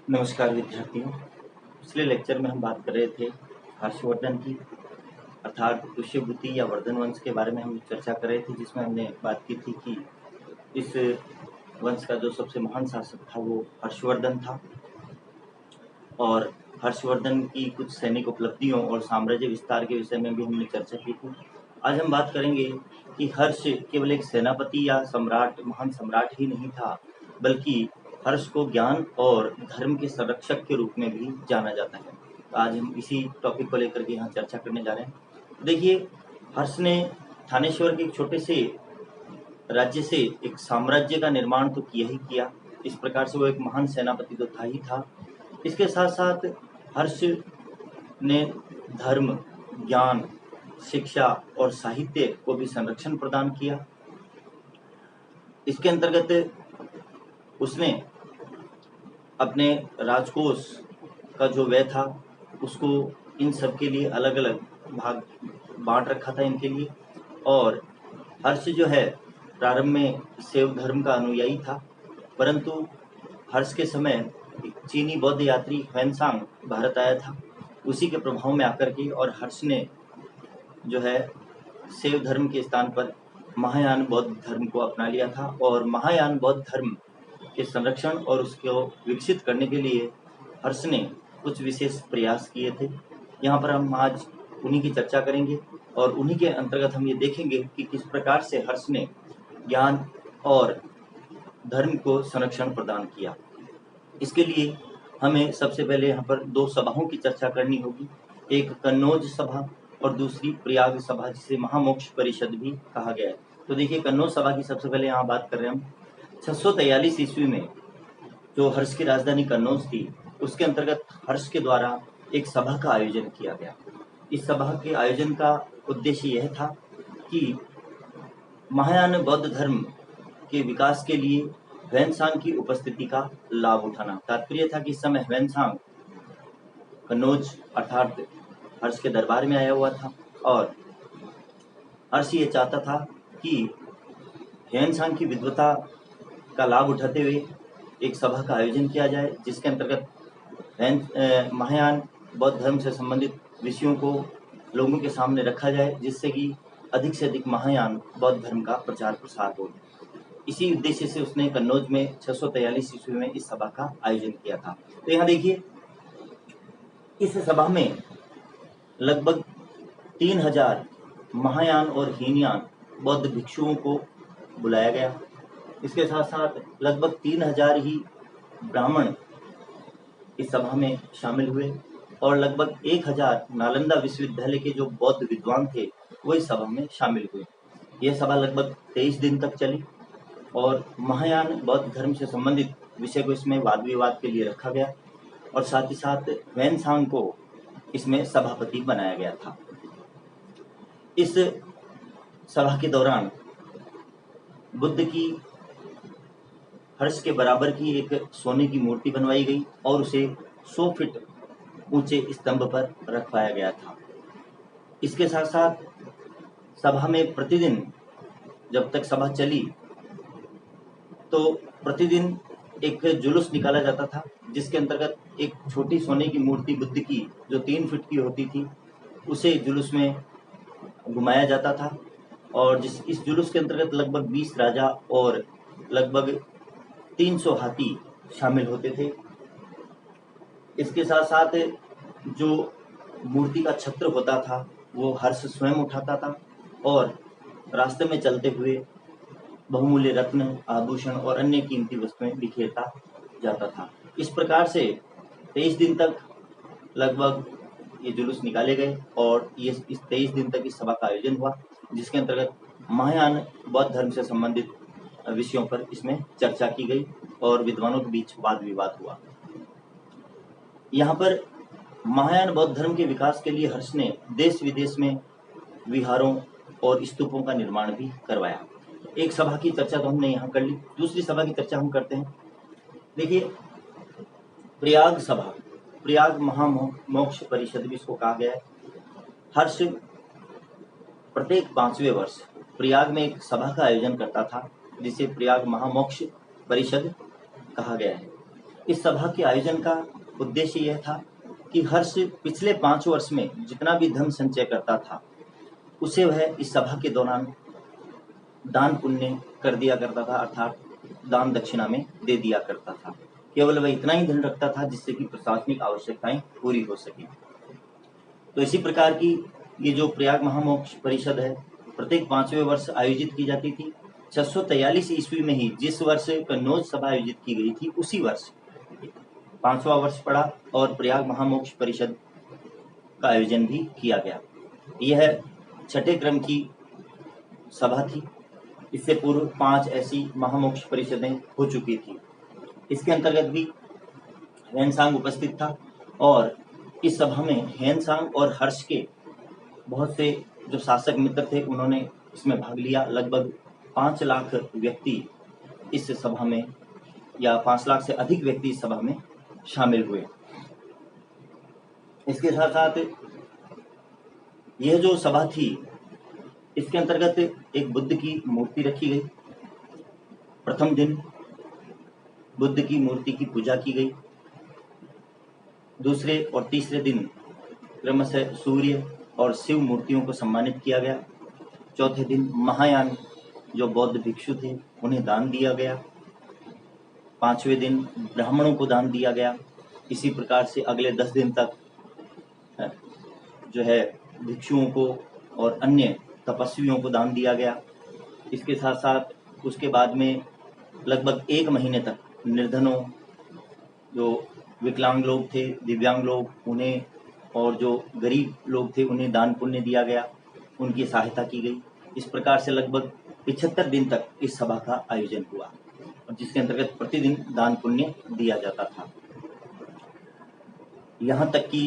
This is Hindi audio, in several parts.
नमस्कार विद्यार्थियों। पिछले लेक्चर में हम बात कर रहे थे हर्षवर्धन की, अर्थात पुष्यभूति या वर्धन वंश के बारे में हम चर्चा कर रहे थे, जिसमें हमने बात की थी कि इस वंश का जो सबसे महान शासक था वो हर्षवर्धन था और हर्षवर्धन की कुछ सैनिक उपलब्धियों और साम्राज्य विस्तार के विषय में भी हमने चर्चा की थी। आज हम बात करेंगे कि हर्ष केवल एक सेनापति या सम्राट, महान सम्राट ही नहीं था, बल्कि हर्ष को ज्ञान और धर्म के संरक्षक के रूप में भी जाना जाता है। तो आज हम इसी टॉपिक को लेकर के यहाँ चर्चा करने जा रहे हैं। देखिए, हर्ष ने थानेश्वर के एक छोटे से राज्य से एक साम्राज्य का निर्माण तो किया ही किया। इस प्रकार से वो एक महान सेनापति तो था ही था। इसके साथ साथ हर्ष ने धर्म, ज्ञान, शिक्षा और साहित्य को भी संरक्षण प्रदान किया। इसके अंतर्गत उसने अपने राजकोष का जो व्यय था उसको इन सब के लिए अलग अलग भाग बांट रखा था इनके लिए। और हर्ष जो है प्रारंभ में शैव धर्म का अनुयायी था, परंतु हर्ष के समय चीनी बौद्ध यात्री ह्वेनसांग भारत आया था, उसी के प्रभाव में आकर के और हर्ष ने जो है शैव धर्म के स्थान पर महायान बौद्ध धर्म को अपना लिया था। और महायान बौद्ध धर्म के संरक्षण और उसको विकसित करने के लिए हर्ष ने कुछ विशेष प्रयास किए थे। यहाँ पर हम आज उन्हीं की चर्चा करेंगे और उन्हीं के अंतर्गत हम ये देखेंगे कि किस प्रकार से हर्ष ने ज्ञान और धर्म को संरक्षण प्रदान किया। इसके लिए हमें सबसे पहले यहाँ पर दो सभाओं की चर्चा करनी होगी, एक कन्नौज सभा और दूसरी प्रयाग सभा, जिसे महामोक्ष परिषद भी कहा गया है। तो देखिए, कन्नौज सभा की सबसे पहले यहाँ बात कर रहे हैं हम। 643 ईस्वी में जो हर्ष की राजधानी कन्नौज थी, उसके अंतर्गत हर्ष के द्वारा एक सभा का आयोजन किया गया। इस सभा के आयोजन का उद्देश्य यह था कि महायान बौद्ध धर्म के विकास के लिए ह्वेनसांग की उपस्थिति का लाभ उठाना। तात्पर्य था कि इस समय ह्वेनसांग कन्नौज अर्थात हर्ष के दरबार में आया हुआ था और हर्ष ये चाहता था कि ह्वेनसांग की विद्वता का लाभ उठाते हुए एक सभा का आयोजन किया जाए, जिसके अंतर्गत महायान बौद्ध धर्म से संबंधित विषयों को लोगों के सामने रखा जाए, जिससे कि अधिक से अधिक महायान बौद्ध धर्म का प्रचार प्रसार हो। इसी उद्देश्य से उसने कन्नौज में 643 ईस्वी में इस सभा का आयोजन किया था। तो यहाँ देखिए, इस सभा में लगभग 3000 महायान और हीनयान बौद्ध भिक्षुओं को बुलाया गया। इसके साथ साथ लगभग 3000 ही ब्राह्मण इस सभा में शामिल हुए और लगभग 1000 नालंदा विश्वविद्यालय के जो बौद्ध विद्वान थे वो इस सभा में शामिल हुए। यह सभा लगभग 23 दिन तक चली और महायान बौद्ध धर्म से संबंधित विषय को इसमें वाद विवाद के लिए रखा गया और साथ ही साथ ह्वेनसांग को इसमें सभापति बनाया गया था। इस सभा के दौरान बुद्ध की हर्ष के बराबर की एक सोने की मूर्ति बनवाई गई और उसे 100 फीट ऊंचे स्तंभ पर रखवाया गया था। इसके साथ साथ सभा में प्रतिदिन, जब तक सभा चली, तो प्रतिदिन एक जुलूस निकाला जाता था, जिसके अंतर्गत एक छोटी सोने की मूर्ति बुद्ध की जो 3 फीट की होती थी उसे जुलूस में घुमाया जाता था और इस जुलूस के अंतर्गत लगभग 20 राजा और लगभग 300 हाथी शामिल होते थे। इसके साथ साथ जो मूर्ति का छत्र होता था वो हर्ष स्वयं उठाता था और रास्ते में चलते हुए बहुमूल्य रत्न, आभूषण और अन्य कीमती वस्तुएं बिखेरता जाता था। इस प्रकार से 23 दिन तक लगभग ये जुलूस निकाले गए और ये इस 23 दिन तक इस सभा का आयोजन हुआ, जिसके अंतर्गत महायान बौद्ध धर्म से संबंधित विषयों पर इसमें चर्चा की गई और विद्वानों के बीच वाद विवाद हुआ। यहाँ पर महायान बौद्ध धर्म के विकास के लिए हर्ष ने देश विदेश में विहारों और स्तूपों का निर्माण भी करवाया। एक सभा की चर्चा तो हमने यहाँ कर ली, दूसरी सभा की चर्चा हम करते हैं। देखिए, प्रयाग सभा, प्रयाग महामोक्ष परिषद भी इसको कहा गया है। हर्ष प्रत्येक 5वें वर्ष प्रयाग में एक सभा का आयोजन करता था, जिसे प्रयाग महामोक्ष परिषद कहा गया है। इस सभा के आयोजन का उद्देश्य यह था कि हर्ष पिछले 5 वर्ष में जितना भी धन संचय करता था उसे वह इस सभा के दौरान दान पुण्य कर दिया करता था, अर्थात दान दक्षिणा में दे दिया करता था। केवल वह इतना ही धन रखता था जिससे कि प्रशासनिक आवश्यकताएं पूरी हो सके। तो इसी प्रकार की ये जो प्रयाग महामोक्ष परिषद है प्रत्येक 5वें वर्ष आयोजित की जाती थी। 643 ईस्वी में ही जिस वर्ष कन्नौज सभा आयोजित की गई थी उसी वर्ष 5वां वर्ष पड़ा और प्रयाग महामोक्ष परिषद का आयोजन भी किया गया। यह 6ठे क्रम की सभा थी। इससे पूर्व 5 ऐसी महामोक्ष परिषदें हो चुकी थी। इसके अंतर्गत भी ह्वेनसांग उपस्थित था और इस सभा में ह्वेनसांग और हर्ष के बहुत से जो शासक मित्र थे उन्होंने इसमें भाग लिया। लगभग 5 लाख व्यक्ति इस सभा में या 5 लाख से अधिक व्यक्ति इस सभा में शामिल हुए। इसके साथ साथ यह जो सभा थी इसके अंतर्गत एक बुद्ध की मूर्ति रखी गई। प्रथम दिन बुद्ध की मूर्ति की पूजा की गई। दूसरे और तीसरे दिन क्रमशः सूर्य और शिव मूर्तियों को सम्मानित किया गया। चौथे दिन महायान जो बौद्ध भिक्षु थे उन्हें दान दिया गया। 5वें दिन ब्राह्मणों को दान दिया गया। इसी प्रकार से अगले 10 दिन तक जो है भिक्षुओं को और अन्य तपस्वियों को दान दिया गया। इसके साथ साथ उसके बाद में लगभग 1 महीने तक निर्धनों, जो विकलांग लोग थे, दिव्यांग लोग, उन्हें और जो गरीब लोग थे उन्हें दान पुण्य दिया गया, उनकी सहायता की गई। इस प्रकार से लगभग 75 दिन तक इस सभा का आयोजन हुआ और जिसके अंतर्गत प्रतिदिन दान पुण्य दिया जाता था। यहाँ तक कि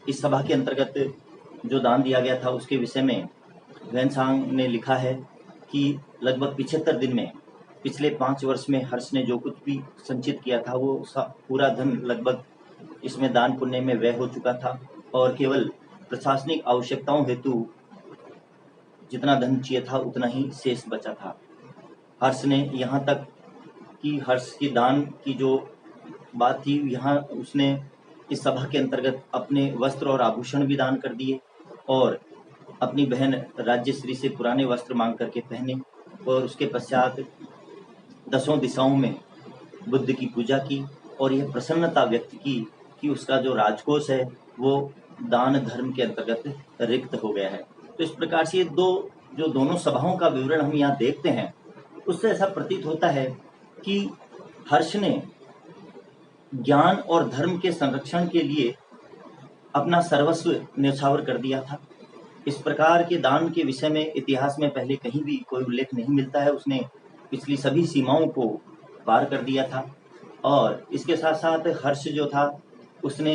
इस सभा के अंतर्गत जो दान दिया गया था उसके विषय में ह्वेनसांग ने लिखा है कि लगभग 75 दिन में पिछले 5 वर्ष में हर्ष ने जो कुछ भी संचित किया था वो पूरा धन लगभग इसमें दान पुण्य में व्यय हो चुका था और केवल प्रशासनिक आवश्यकताओं हेतु जितना धन चाहिए था उतना ही शेष बचा था। हर्ष ने यहाँ तक कि हर्ष की दान की जो बात थी, यहाँ उसने इस सभा के अंतर्गत अपने वस्त्र और आभूषण भी दान कर दिए और अपनी बहन राज्यश्री से पुराने वस्त्र मांग करके पहने और उसके पश्चात 10 दिशाओं में बुद्ध की पूजा की और यह प्रसन्नता व्यक्त की कि उसका जो राजकोष है वो दान धर्म के अंतर्गत रिक्त हो गया है। तो इस प्रकार से जो दोनों सभाओं का विवरण हम यहाँ देखते हैं उससे ऐसा प्रतीत होता है कि हर्ष ने ज्ञान और धर्म के संरक्षण के लिए अपना सर्वस्व न्यौछावर कर दिया था। इस प्रकार के दान के विषय में इतिहास में पहले कहीं भी कोई उल्लेख नहीं मिलता है। उसने पिछली सभी सीमाओं को पार कर दिया था और इसके साथ साथ हर्ष जो था उसने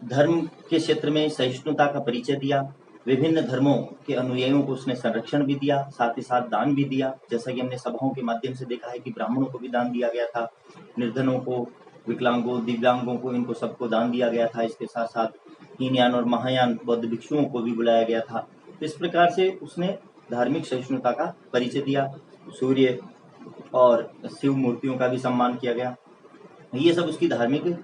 धर्म के क्षेत्र में सहिष्णुता का परिचय दिया। विभिन्न धर्मों के अनुयायियों को उसने संरक्षण भी दिया, साथ ही साथ दान भी दिया। जैसा कि हमने सभाओं के माध्यम से देखा है कि ब्राह्मणों को भी दान दिया गया था, निर्धनों को, विकलांगों, दिव्यांगों को, इनको सबको दान दिया गया था। इसके साथ साथ हीनयान और महायान बौद्ध भिक्षुओं को भी बुलाया गया था। तो इस प्रकार से उसने धार्मिक सहिष्णुता का परिचय दिया। सूर्य और शिव मूर्तियों का भी सम्मान किया गया। ये सब उसकी धार्मिक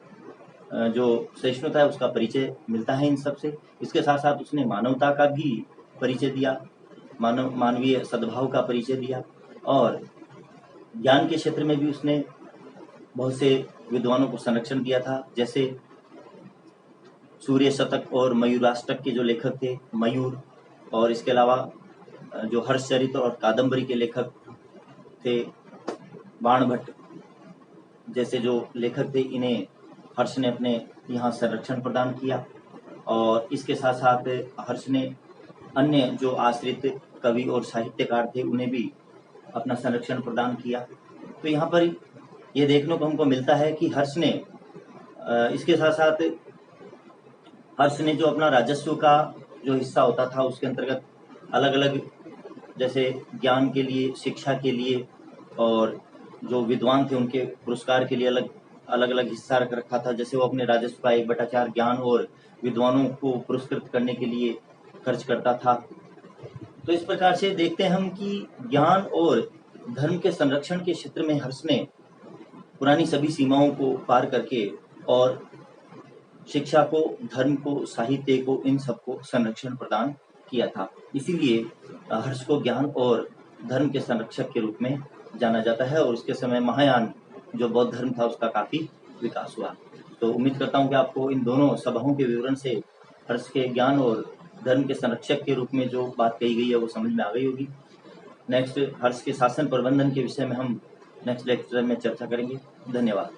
जो सहिष्णुता है उसका परिचय मिलता है इन सब से। इसके साथ साथ उसने मानवता का भी परिचय दिया, मानवीय सद्भाव का परिचय दिया और ज्ञान के क्षेत्र में भी उसने बहुत से विद्वानों को संरक्षण दिया था। जैसे सूर्य शतक और मयूराष्टक के जो लेखक थे मयूर, और इसके अलावा जो हर्षचरित्र और कादम्बरी के लेखक थे बाणभट्ट जैसे जो लेखक थे, इन्हें हर्ष ने अपने यहाँ संरक्षण प्रदान किया। और इसके साथ साथ हर्ष ने अन्य जो आश्रित कवि और साहित्यकार थे उन्हें भी अपना संरक्षण प्रदान किया। तो यहाँ पर ये देखने को हमको मिलता है कि हर्ष ने इसके साथ साथ हर्ष ने जो अपना राजस्व का जो हिस्सा होता था उसके अंतर्गत अलग अलग जैसे ज्ञान के लिए, शिक्षा के लिए और जो विद्वान थे उनके पुरस्कार के लिए अलग अलग हिस्सा रख रखा था। जैसे वो अपने राजस्व का 1/4 ज्ञान और विद्वानों को पुरस्कृत करने के लिए खर्च करता था। तो इस प्रकार से देखते हैं हम कि ज्ञान और धर्म के संरक्षण के क्षेत्र में हर्ष ने पुरानी सभी सीमाओं को पार करके और शिक्षा को, धर्म को, साहित्य को, इन सबको संरक्षण प्रदान किया था। इसीलिए हर्ष को ज्ञान और धर्म के संरक्षक के रूप में जाना जाता है और उसके समय महायान जो बौद्ध धर्म था उसका काफ़ी विकास हुआ। तो उम्मीद करता हूँ कि आपको इन दोनों सभाओं के विवरण से हर्ष के ज्ञान और धर्म के संरक्षक के रूप में जो बात कही गई है वो समझ में आ गई होगी। नेक्स्ट हर्ष के शासन प्रबंधन के विषय में हम नेक्स्ट लेक्चर में चर्चा करेंगे। धन्यवाद।